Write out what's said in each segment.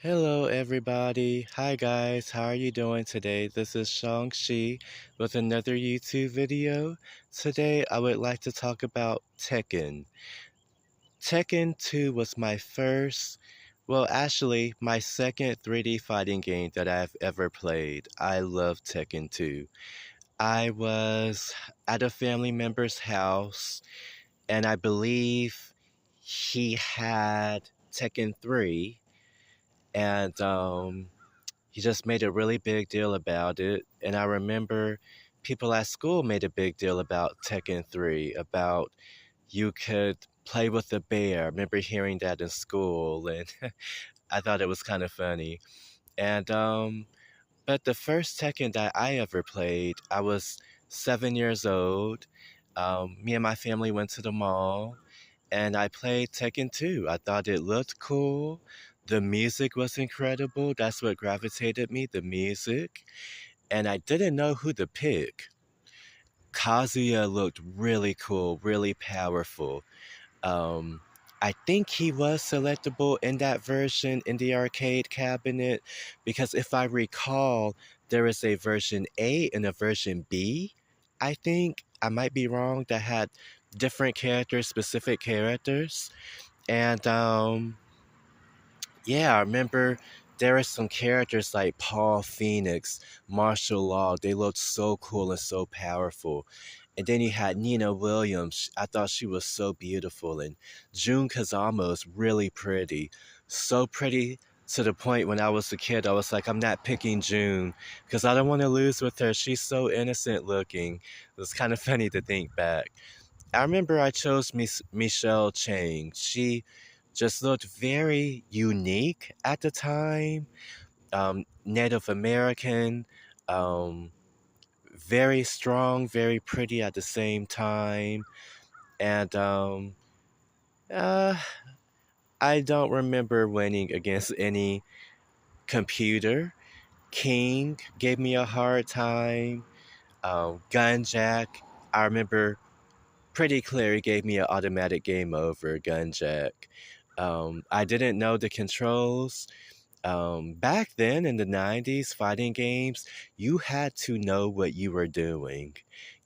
Hello, everybody. Hi, guys. How are you doing today? This is Shang-Chi with another YouTube video. Today, I would like to talk about Tekken. Tekken 2 was my first, well, actually, my second 3D fighting game that I've ever played. I love Tekken 2. I was at a family member's house, and I believe he had Tekken 3, and he just made a really big deal about it. And I remember people at school made a big deal about Tekken 3, about you could play with the bear. I remember hearing that in school, and I thought it was kind of funny. And but the first Tekken that I ever played, I was 7 years old. Me and my family went to the mall, and I played Tekken 2. I thought it looked cool. The music was incredible. That's what gravitated me, the music. And I didn't know who to pick. Kazuya looked really cool, really powerful. Um, I think he was selectable in that version in the arcade cabinet because if I recall, there is a version A and a version B. I think I might be wrong that had different characters, specific characters. And yeah, I remember there are some characters like Paul Phoenix, Martial Law. They looked so cool and so powerful. And then you had Nina Williams. I thought she was so beautiful. And June Kazama is really pretty. So pretty to the point when I was a kid, I was like, I'm not picking June because I don't want to lose with her. She's so innocent looking. It was kind of funny to think back. I remember I chose Michelle Chang. She just looked very unique at the time. Native American, um, very strong, very pretty at the same time. And uh, I don't remember winning against any computer. King gave me a hard time. Gunjack, I remember pretty clear he gave me an automatic game over, Gunjack. I didn't know the controls. Back then in the 90s, fighting games, you had to know what you were doing.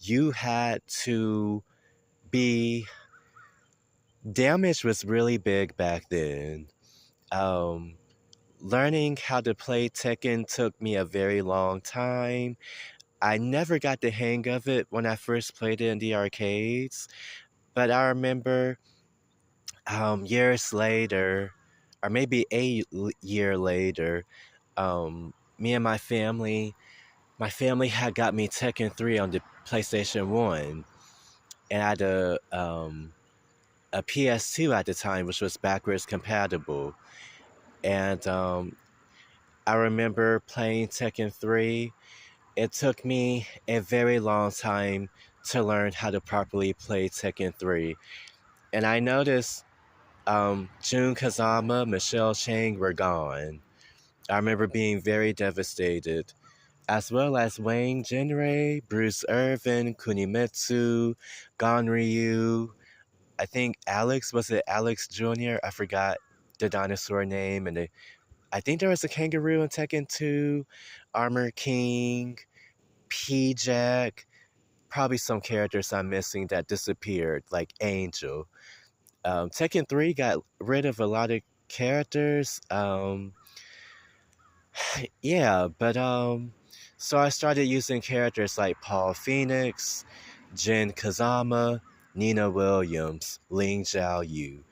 You had to be. Damage was really big back then. Um, Learning how to play Tekken took me a very long time. I never got the hang of it when I first played it in the arcades, but I remember years later, or maybe year later, me and my family had got me Tekken 3 on the PlayStation 1, and I had a PS2 at the time, which was backwards compatible. And I remember playing Tekken 3. It took me a very long time to learn how to properly play Tekken 3. And I noticed Jun Kazama, Michelle Chang were gone. I remember being very devastated, as well as Wayne Jinrei, Bruce Irvin, Kunimitsu, Ganryu. I think Alex, was it Alex Jr.? I forgot the dinosaur name. I think there was a kangaroo in Tekken 2, Armor King, P-Jack, probably some characters I'm missing that disappeared, like Angel. Tekken 3 got rid of a lot of characters. Yeah, but so I started using characters like Paul Phoenix, Jin Kazama, Nina Williams, Ling Xiaoyu.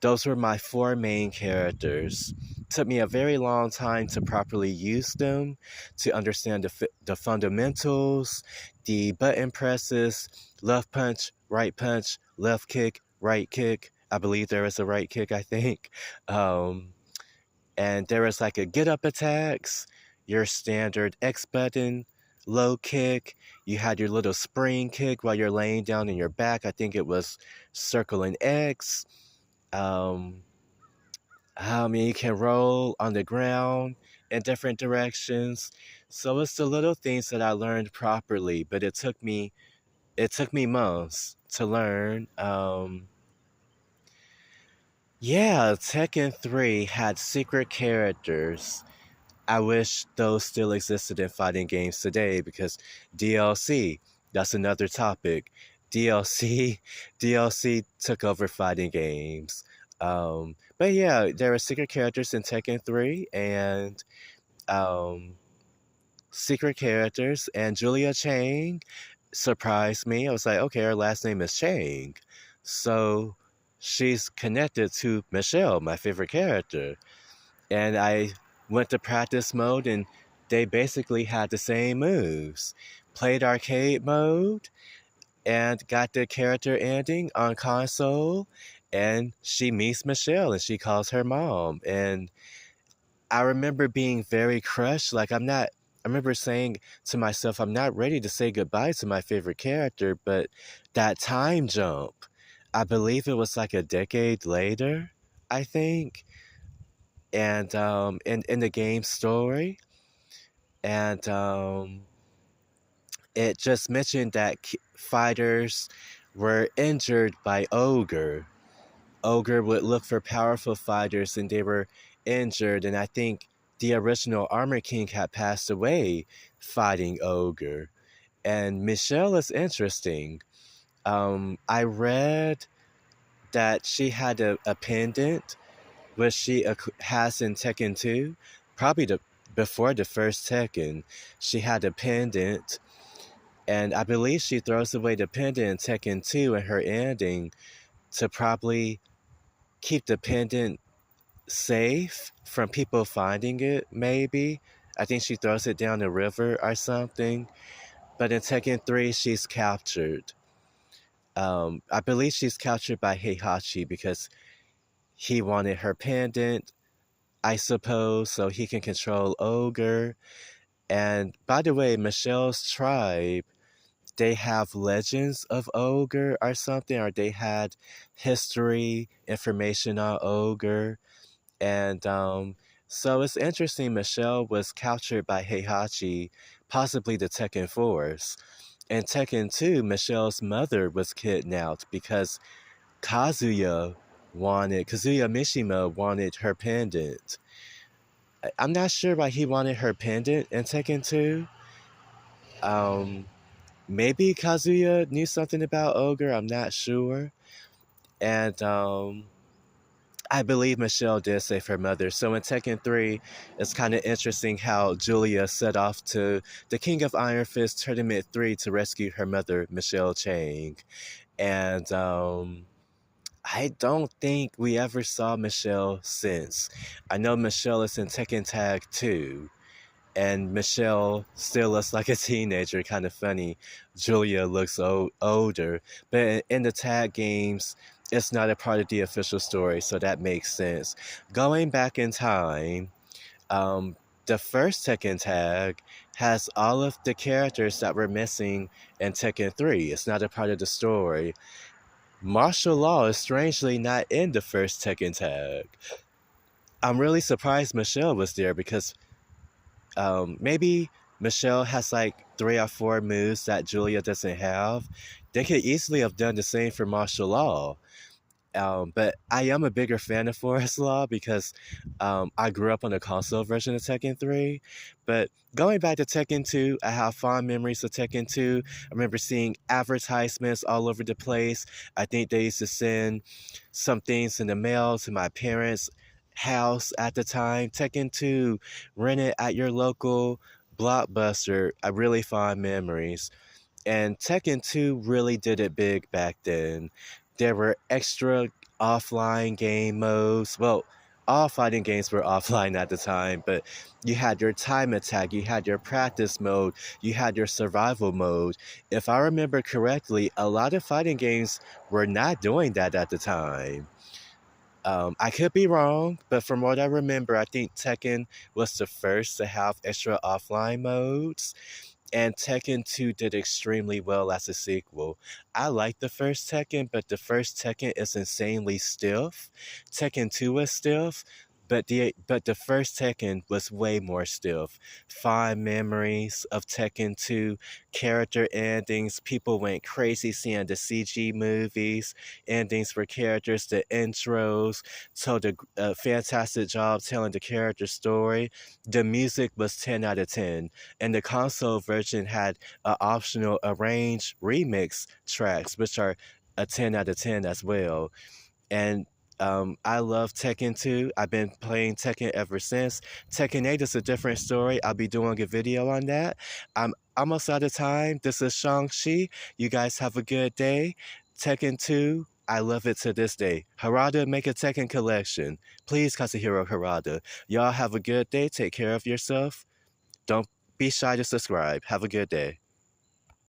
Those were my four main characters. Took me a very long time to properly use them, to understand the fundamentals, the button presses, left punch, left kick, right kick. I believe there is a right kick, I think. Um, and there is like a get up attacks, your standard X button, low kick. You had your little spring kick while you're laying down in your back. I think it was circle and X. Um, I mean, you can roll on the ground in different directions. So it's the little things that I learned properly, but it took me months to learn. Yeah, Tekken 3 had secret characters. I wish those still existed in fighting games today because DLC, that's another topic. DLC, DLC took over fighting games. But yeah, there are secret characters in Tekken 3 and um, secret characters, and Julia Chang surprised me. I was like, okay, her last name is Chang. So she's connected to Michelle, my favorite character. And I went to practice mode, and they basically had the same moves. Played arcade mode and got the character ending on console, and she meets Michelle and she calls her mom. And I remember being very crushed. Like, I remember saying to myself, I'm not ready to say goodbye to my favorite character, but that time jump, I believe it was like a decade later, I think. And in the game story, and it just mentioned that fighters were injured by Ogre. Ogre would look for powerful fighters, and they were injured, and I think the original Armor King had passed away fighting Ogre. And Michelle is interesting. I read that she had a pendant, which she has in Tekken 2, probably before the first Tekken. She had a pendant, and I believe she throws away the pendant in Tekken 2 in her ending to probably keep the pendant safe from people finding it, maybe. I think she throws it down the river or something. But in Tekken 3, she's captured. I believe she's captured by Heihachi because he wanted her pendant, I suppose, so he can control Ogre. And by the way, Michelle's tribe, they have legends of Ogre or something, or they had history information on Ogre. And so it's interesting. Michelle was captured by Heihachi, possibly the Tekken Force. In Tekken 2, Michelle's mother was kidnapped because Kazuya Mishima wanted her pendant. I'm not sure why he wanted her pendant in Tekken 2. Um, Maybe Kazuya knew something about Ogre, I'm not sure. And I believe Michelle did save her mother. So in Tekken 3, it's kind of interesting how Julia set off to the King of Iron Fist Tournament 3 to rescue her mother, Michelle Chang. And I don't think we ever saw Michelle since. I know Michelle is in Tekken Tag 2, and Michelle still looks like a teenager, kind of funny. Julia looks older, but in the tag games, it's not a part of the official story, so that makes sense. Going back in time, um, the first Tekken tag has all of the characters that were missing in Tekken 3. It's not a part of the story. Martial law is strangely not in the first Tekken tag. I'm really surprised Michelle was there because maybe Michelle has like 3 or 4 moves that Julia doesn't have. They could easily have done the same for martial law. But I am a bigger fan of Forest Law because I grew up on the console version of Tekken 3. But going back to Tekken 2, I have fond memories of Tekken 2. I remember seeing advertisements all over the place. I think they used to send some things in the mail to my parents' house at the time. Tekken 2, rent it at your local Blockbuster. I really fond memories. And Tekken 2 really did it big back then. There were extra offline game modes. Well, all fighting games were offline at the time, but you had your time attack, you had your practice mode, you had your survival mode. If I remember correctly, a lot of fighting games were not doing that at the time. I could be wrong, but from what I remember, I think Tekken was the first to have extra offline modes. And Tekken 2 did extremely well as a sequel. I like the first Tekken, but the first Tekken is insanely stiff. Tekken 2 is stiff, But the first Tekken was way more stiff. Fond memories of Tekken 2, character endings. People went crazy seeing the CG movies, endings for characters, the intros, told a fantastic job telling the character story. The music was 10 out of 10, and the console version had optional arranged remix tracks, which are a 10 out of 10 as well. And I love Tekken 2. I've been playing Tekken ever since. Tekken 8 is a different story. I'll be doing a video on that. I'm almost out of time. This is Shang-Chi. You guys have a good day. Tekken 2, I love it to this day. Harada, make a Tekken collection. Please, Kazuhiro Harada. Y'all have a good day. Take care of yourself. Don't be shy to subscribe. Have a good day.